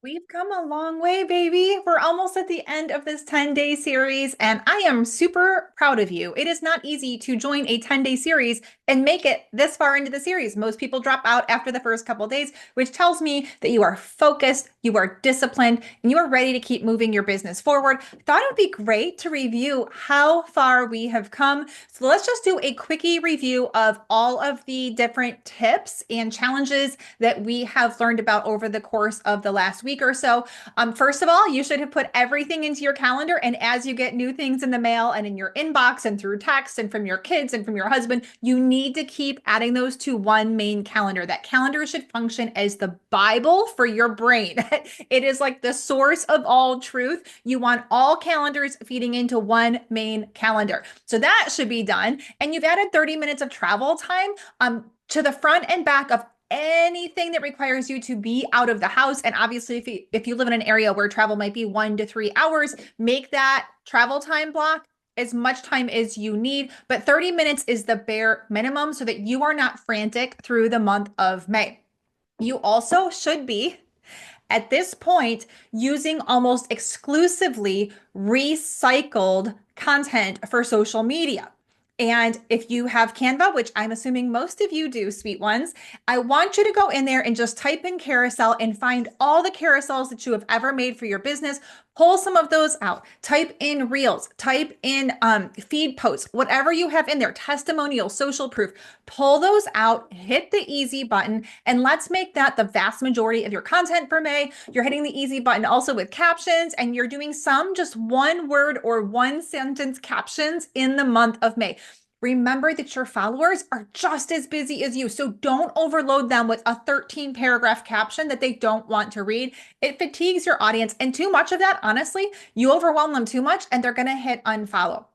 We've come a long way, baby. We're almost at the end of this 10-day series, and I am super proud of you. It is not easy to join a 10-day series and make it this far into the series. Most people drop out after the first couple of days, which tells me that you are focused, you are disciplined, and you are ready to keep moving your business forward. I thought it would be great to review how far we have come. So let's just do a quickie review of all of the different tips and challenges that we have learned about over the course of the last week or so. First of all, you should have put everything into your calendar. And as you get new things in the mail and in your inbox and through text and from your kids and from your husband, you need to keep adding those to one main calendar. That calendar should function as the Bible for your brain. It is like the source of all truth. You want all calendars feeding into one main calendar. So that should be done. And you've added 30 minutes of travel time to the front and back of anything that requires you to be out of the house. And obviously, if you live in an area where travel might be 1 to 3 hours, make that travel time block as much time as you need. But 30 minutes is the bare minimum so that you are not frantic through the month of May. You also should be at this point using almost exclusively recycled content for social media. And if you have Canva, which I'm assuming most of you do, sweet ones, I want you to go in there and just type in carousel and find all the carousels that you have ever made for your business. Pull some of those out. Type in reels, type in feed posts, whatever you have in there, testimonial, social proof. Pull those out, hit the easy button, and let's make that the vast majority of your content for May. You're hitting the easy button also with captions, and you're doing some just one word or one sentence captions in the month of May. Remember that your followers are just as busy as you. So don't overload them with a 13 paragraph caption that they don't want to read. It fatigues your audience. And too much of that, honestly, you overwhelm them too much and they're going to hit unfollow.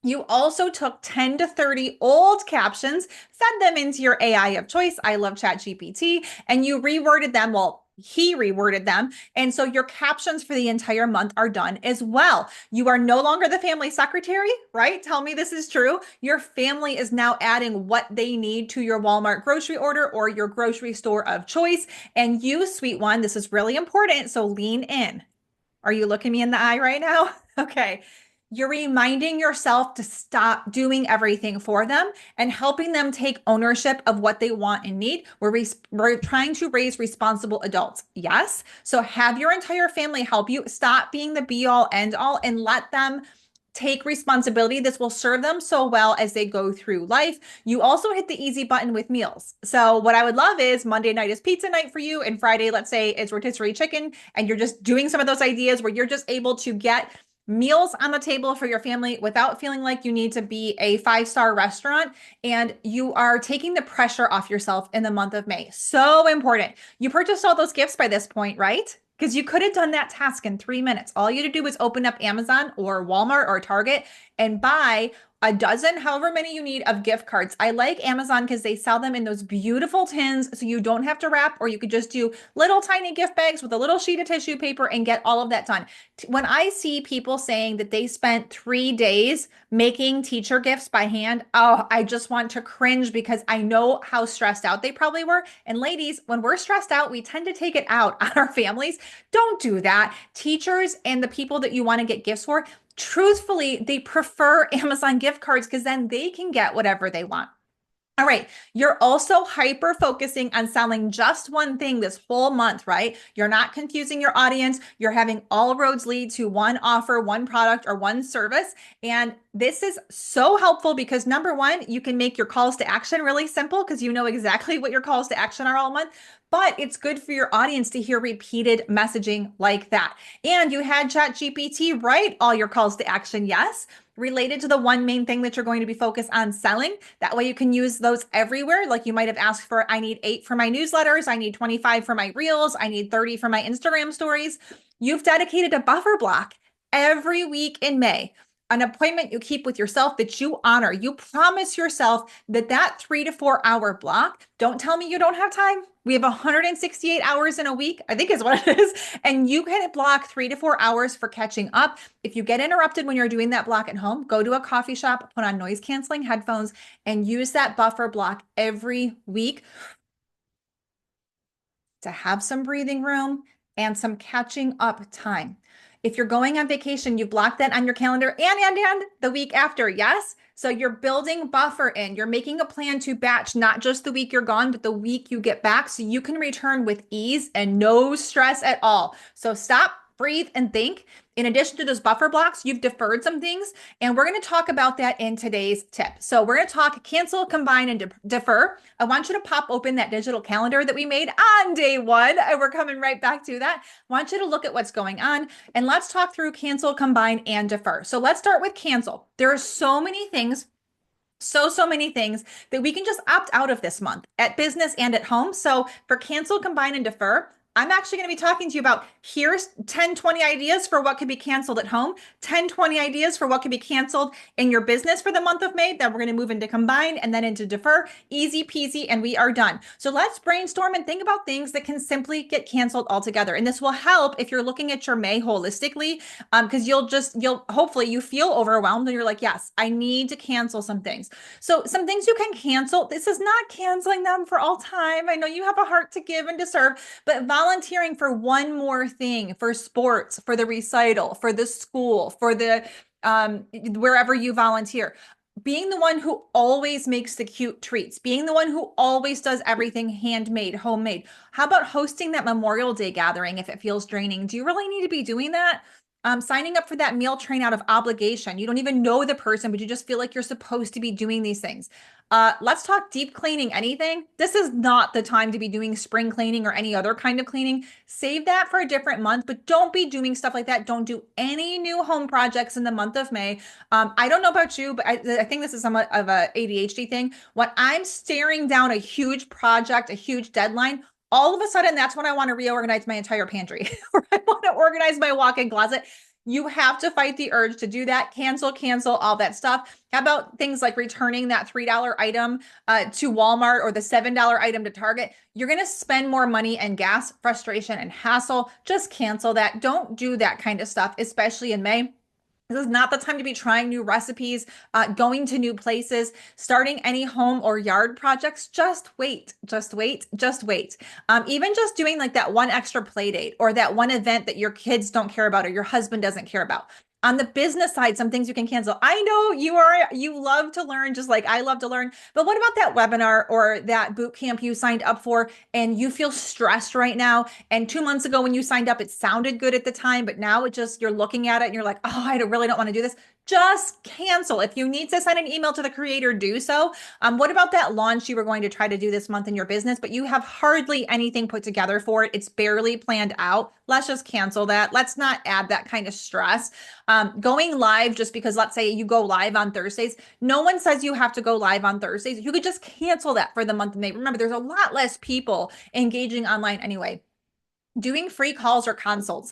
You also took 10 to 30 old captions, fed them into your AI of choice. I love ChatGPT, and you reworded them. Well, he reworded them. And so your captions for the entire month are done as well. You are no longer the family secretary, right? Tell me this is true. Your family is now adding what they need to your Walmart grocery order or your grocery store of choice. And you, sweet one, this is really important. So lean in. Are you looking me in the eye right now? Okay. You're reminding yourself to stop doing everything for them and helping them take ownership of what they want and need. We're trying to raise responsible adults. Yes. So have your entire family help you. Stop being the be all end all and let them take responsibility. This will serve them so well as they go through life. You also hit the easy button with meals. So what I would love is Monday night is pizza night for you, and Friday, let's say, is rotisserie chicken, and you're just doing some of those ideas where you're just able to get meals on the table for your family without feeling like you need to be a five-star restaurant, and you are taking the pressure off yourself in the month of May. So important. You purchased all those gifts by this point, right? Because you could have done that task in 3 minutes. All you had to do was open up Amazon or Walmart or Target and buy a dozen, however many you need, of gift cards. I like Amazon because they sell them in those beautiful tins, so you don't have to wrap, or you could just do little tiny gift bags with a little sheet of tissue paper and get all of that done. When I see people saying that they spent 3 days making teacher gifts by hand, oh, I just want to cringe because I know how stressed out they probably were. And ladies, when we're stressed out, we tend to take it out on our families. Don't do that. Teachers and the people that you want to get gifts for, truthfully, they prefer Amazon gift cards because then they can get whatever they want. All right. You're also hyper focusing on selling just one thing this whole month, right? You're not confusing your audience. You're having all roads lead to one offer, one product, or one service. And this is so helpful because number one, you can make your calls to action really simple because you know exactly what your calls to action are all month. But it's good for your audience to hear repeated messaging like that. And you had ChatGPT write all your calls to action, yes, related to the one main thing that you're going to be focused on selling. That way you can use those everywhere. Like you might have asked for, I need 8 for my newsletters. I need 25 for my reels. I need 30 for my Instagram stories. You've dedicated a buffer block every week in May, an appointment you keep with yourself that you honor. You promise yourself that that 3 to 4 hour block, don't tell me you don't have time. We have 168 hours in a week, I think is what it is. And you can block 3 to 4 hours for catching up. If you get interrupted when you're doing that block at home, go to a coffee shop, put on noise canceling headphones, and use that buffer block every week to have some breathing room and some catching up time. If you're going on vacation, you've blocked that on your calendar and the week after. Yes. So you're building buffer in, you're making a plan to batch not just the week you're gone, but the week you get back so you can return with ease and no stress at all. So stop, breathe, and think. In addition to those buffer blocks, you've deferred some things, and we're going to talk about that in today's tip. So we're going to talk cancel, combine, and defer. I want you to pop open that digital calendar that we made on day one. We're coming right back to that. I want you to look at what's going on, and let's talk through cancel, combine, and defer. So let's start with cancel. There are so many things so many things that we can just opt out of this month at business and at home. So for cancel, combine, and defer, I'm actually going to be talking to you about here's 10, 20 ideas for what could be canceled at home, 10, 20 ideas for what could be canceled in your business for the month of May. Then we're going to move into combine and then into defer. Easy peasy, and we are done. So let's brainstorm and think about things that can simply get canceled altogether. And this will help if you're looking at your May holistically, because you'll hopefully you feel overwhelmed and you're like, yes, I need to cancel some things. So some things you can cancel. This is not canceling them for all time. I know you have a heart to give and to serve, but volunteering for one more thing, for sports, for the recital, for the school, for the wherever you volunteer, being the one who always makes the cute treats, being the one who always does everything handmade, homemade. How about hosting that Memorial Day gathering if it feels draining? Do you really need to be doing that? Signing up for that meal train out of obligation. You don't even know the person, but you just feel like you're supposed to be doing these things. Let's talk deep cleaning. Anything. This is not the time to be doing spring cleaning or any other kind of cleaning. Save that for a different month, but don't be doing stuff like that. Don't do any new home projects in the month of May. I don't know about you, but I think this is somewhat of a ADHD thing. When I'm staring down a huge project, a huge deadline, all of a sudden, that's when I want to reorganize my entire pantry or I want to organize my walk-in closet. You have to fight the urge to do that. Cancel, all that stuff. How about things like returning that $3 item to Walmart or the $7 item to Target? You're going to spend more money and gas, frustration, and hassle. Just cancel that. Don't do that kind of stuff, especially in May. This is not the time to be trying new recipes, going to new places, starting any home or yard projects. Just wait, just wait, just wait. Even just doing like that one extra play date or that one event that your kids don't care about or your husband doesn't care about. On the business side, some things you can cancel. I know you love to learn just like I love to learn, but what about that webinar or that boot camp you signed up for and you feel stressed right now? And 2 months ago when you signed up, it sounded good at the time, but now you're looking at it and you're like, oh, really don't want to do this. Just cancel. If you need to send an email to the creator, do so. What about that launch you were going to try to do this month in your business, but you have hardly anything put together for it? It's barely planned out. Let's just cancel that. Let's not add that kind of stress. Going live just because, let's say you go live on Thursdays. No one says you have to go live on Thursdays. You could just cancel that for the month of May. Remember, there's a lot less people engaging online anyway. Doing free calls or consults.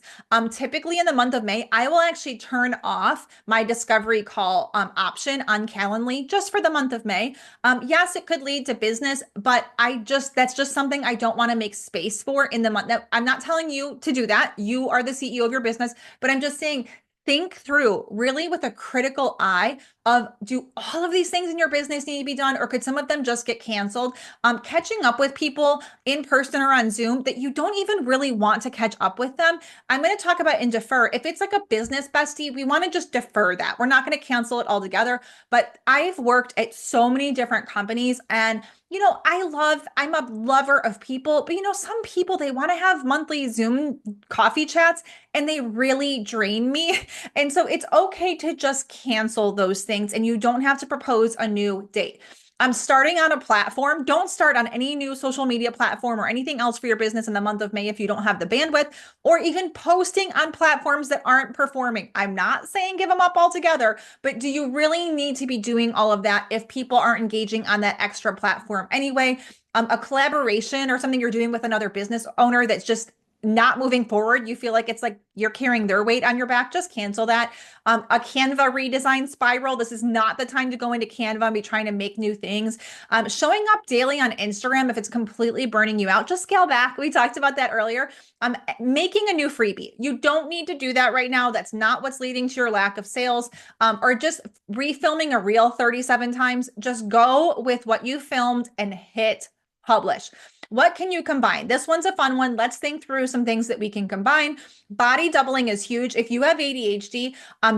Typically in the month of May, I will actually turn off my discovery call option on Calendly just for the month of May. Yes, it could lead to business, but that's just something I don't want to make space for in the month. Now, I'm not telling you to do that. You are the CEO of your business, but I'm just saying, think through really with a critical eye of, do all of these things in your business need to be done, or could some of them just get canceled? Catching up with people in person or on Zoom that you don't even really want to catch up with them. I'm going to talk about in defer. If it's like a business bestie, we want to just defer that. We're not going to cancel it altogether. But I've worked at so many different companies and I'm a lover of people, but some people, they want to have monthly Zoom coffee chats and they really drain me. And so it's okay to just cancel those things and you don't have to propose a new date. I'm starting on a platform. Don't start on any new social media platform or anything else for your business in the month of May if you don't have the bandwidth, or even posting on platforms that aren't performing. I'm not saying give them up altogether, but do you really need to be doing all of that if people aren't engaging on that extra platform anyway? A collaboration or something you're doing with another business owner that's just not moving forward, you feel like it's like you're carrying their weight on your back, just cancel that. A Canva redesign spiral. This is not the time to go into Canva and be trying to make new things. Showing up daily on Instagram, if it's completely burning you out, just scale back. We talked about that earlier. Making a new freebie. You don't need to do that right now. That's not what's leading to your lack of sales. Or just refilming a reel 37 times. Just go with what you filmed and hit publish. What can you combine? This one's a fun one. Let's think through some things that we can combine. Body doubling is huge. If you have ADHD,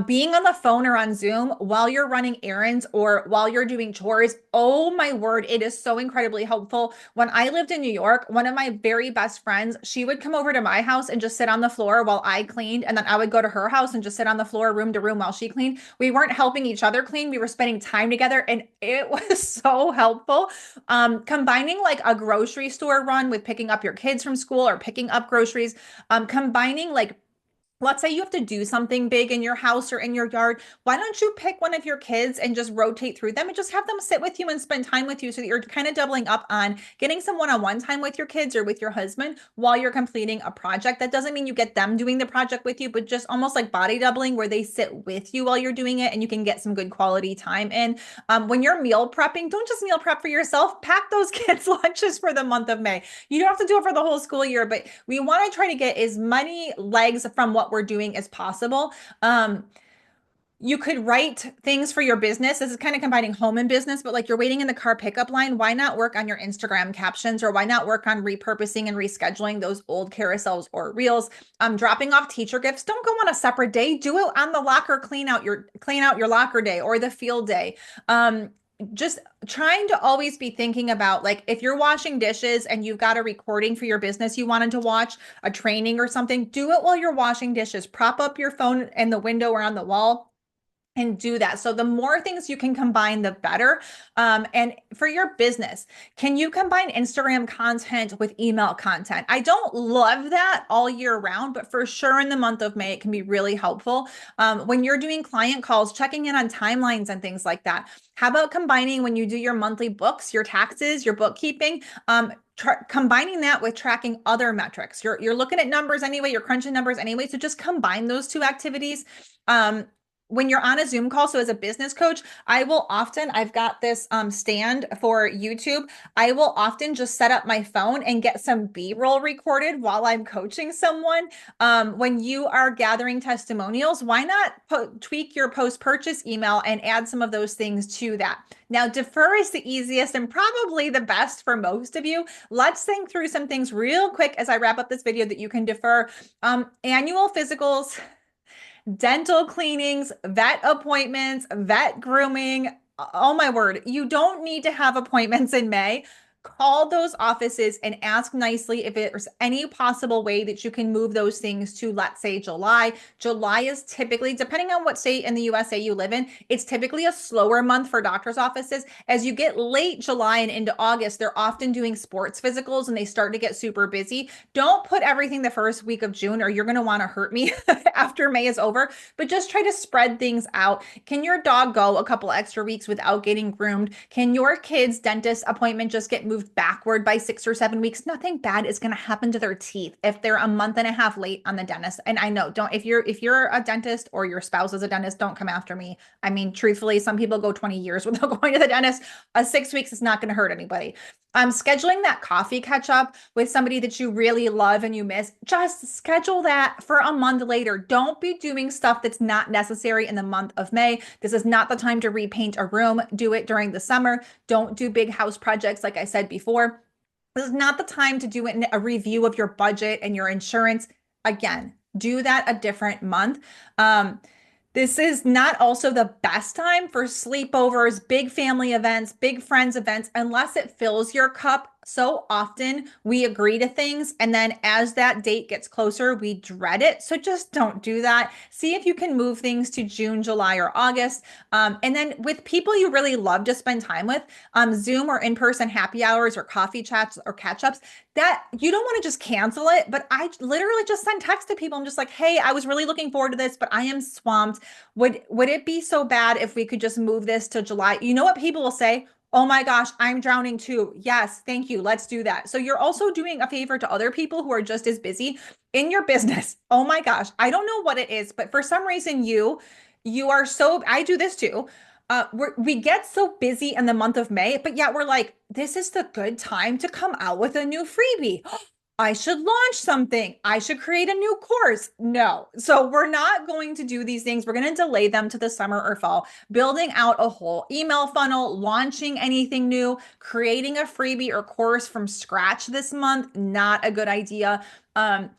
being on the phone or on Zoom while you're running errands or while you're doing chores, oh my word, it is so incredibly helpful. When I lived in New York, one of my very best friends, she would come over to my house and just sit on the floor while I cleaned. And then I would go to her house and just sit on the floor, room to room while she cleaned. We weren't helping each other clean. We were spending time together and it was so helpful. Combining like a grocery store run with picking up your kids from school or picking up groceries, combining like let's say you have to do something big in your house or in your yard. Why don't you pick one of your kids and just rotate through them and just have them sit with you and spend time with you so that you're kind of doubling up on getting some one-on-one time with your kids or with your husband while you're completing a project. That doesn't mean you get them doing the project with you, but just almost like body doubling where they sit with you while you're doing it and you can get some good quality time in. When you're meal prepping, don't just meal prep for yourself. Pack those kids' lunches for the month of May. You don't have to do it for the whole school year, but we want to try to get as many legs from what we're doing as possible. You could write things for your business. This is kind of combining home and business, but like you're waiting in the car pickup line, why not work on your Instagram captions or why not work on repurposing and rescheduling those old carousels or reels? Dropping off teacher gifts. Don't go on a separate day. Do it on the locker clean out your locker day or the field day. Just trying to always be thinking about like if you're washing dishes and you've got a recording for your business you wanted to watch, a training or something, do it while you're washing dishes. Prop up your phone in the window or on the wall and do that. So the more things you can combine, the better. And for your business, can you combine Instagram content with email content? I don't love that all year round, but for sure in the month of May, it can be really helpful. When you're doing client calls, checking in on timelines and things like that. How about combining when you do your monthly books, your taxes, your bookkeeping, combining that with tracking other metrics. You're looking at numbers anyway, you're crunching numbers anyway. So just combine those two activities. When you're on a Zoom call, so as a business coach, I've got this stand for YouTube. I will often just set up my phone and get some B-roll recorded while I'm coaching someone. When you are gathering testimonials, why not tweak your post-purchase email and add some of those things to that? Now, defer is the easiest and probably the best for most of you. Let's think through some things real quick as I wrap up this video that you can defer. Annual physicals, dental cleanings, vet appointments, vet grooming. Oh my word, you don't need to have appointments in May. Call those offices and ask nicely if there's any possible way that you can move those things to, let's say, July. July is typically, depending on what state in the USA you live in, it's typically a slower month for doctor's offices. As you get late July and into August, they're often doing sports physicals and they start to get super busy. Don't put everything the first week of June or you're going to want to hurt me after May is over, but just try to spread things out. Can your dog go a couple extra weeks without getting groomed? Can your kid's dentist appointment just get moved backward by 6 or 7 weeks? Nothing bad is going to happen to their teeth if they're a month and a half late on the dentist. And I know, if you're a dentist or your spouse is a dentist, don't come after me. I mean, truthfully, some people go 20 years without going to the dentist. 6 weeks is not going to hurt anybody. Scheduling that coffee catch up with somebody that you really love and you miss, just schedule that for a month later. Don't be doing stuff that's not necessary in the month of May. This is not the time to repaint a room. Do it during the summer. Don't do big house projects like I said before. This is not the time to do a review of your budget and your insurance. Again, do that a different month. This is not also the best time for sleepovers, big family events, big friends events, unless it fills your cup. So often we agree to things and then as that date gets closer, we dread it. So just don't do that. See if you can move things to June, July, or August. And then with people you really love to spend time with, Zoom or in-person happy hours or coffee chats or catch-ups, that you don't want to just cancel it. But I literally just send text to people. I'm just like, hey, I was really looking forward to this, but I am swamped. Would it be so bad if we could just move this to July? You know what people will say? Oh my gosh, I'm drowning too. Yes, thank you. Let's do that. So you're also doing a favor to other people who are just as busy in your business. Oh my gosh, I don't know what it is, but for some reason you are so, I do this too. We get so busy in the month of May, but yet we're like, this is the good time to come out with a new freebie. I should launch something. I should create a new course. No. So we're not going to do these things. We're going to delay them to the summer or fall. Building out a whole email funnel, launching anything new, creating a freebie or course from scratch this month, not a good idea.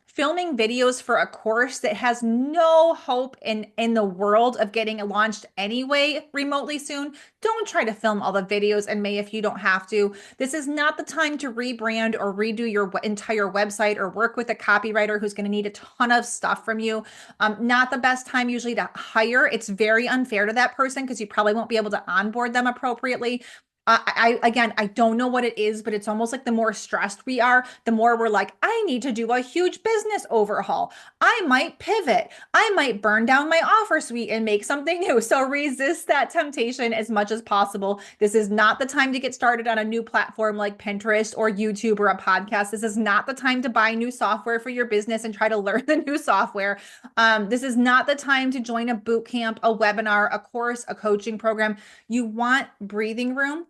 Filming videos for a course that has no hope in the world of getting launched anyway remotely soon. Don't try to film all the videos in May if you don't have to. This is not the time to rebrand or redo your entire website or work with a copywriter who's going to need a ton of stuff from you. Not the best time usually to hire. It's very unfair to that person because you probably won't be able to onboard them appropriately. Again, I don't know what it is, but it's almost like the more stressed we are, the more we're like, I need to do a huge business overhaul. I might pivot. I might burn down my offer suite and make something new. So resist that temptation as much as possible. This is not the time to get started on a new platform like Pinterest or YouTube or a podcast. This is not the time to buy new software for your business and try to learn the new software. This is not the time to join a boot camp, a webinar, a course, a coaching program. You want breathing room.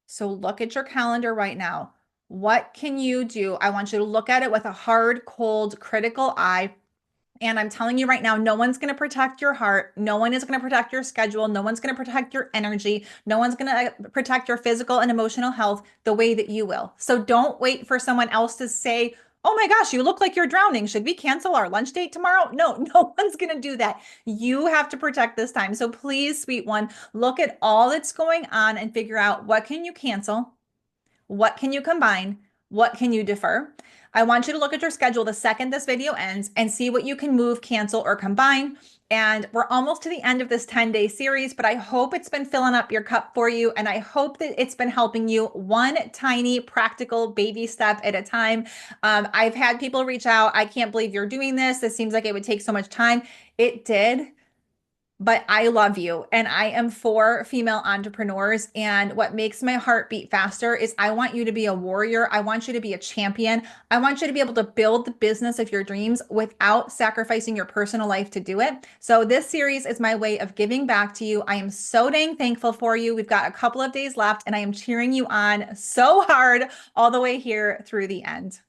So look at your calendar right now. What can you do? I want you to look at it with a hard, cold, critical eye. And I'm telling you right now, no one's going to protect your heart. No one is going to protect your schedule. No one's going to protect your energy. No one's going to protect your physical and emotional health the way that you will. So don't wait for someone else to say, oh my gosh, you look like you're drowning. Should we cancel our lunch date tomorrow? No, no one's going to do that. You have to protect this time. So please, sweet one, look at all that's going on and figure out what can you cancel? What can you combine? What can you defer? I want you to look at your schedule the second this video ends and see what you can move, cancel, or combine. And we're almost to the end of this 10-day series, but I hope it's been filling up your cup for you. And I hope that it's been helping you one tiny practical baby step at a time. I've had people reach out. I can't believe you're doing this. This seems like it would take so much time. It did. But I love you and I am for female entrepreneurs. And what makes my heart beat faster is I want you to be a warrior. I want you to be a champion. I want you to be able to build the business of your dreams without sacrificing your personal life to do it. So this series is my way of giving back to you. I am so dang thankful for you. We've got a couple of days left and I am cheering you on so hard all the way here through the end.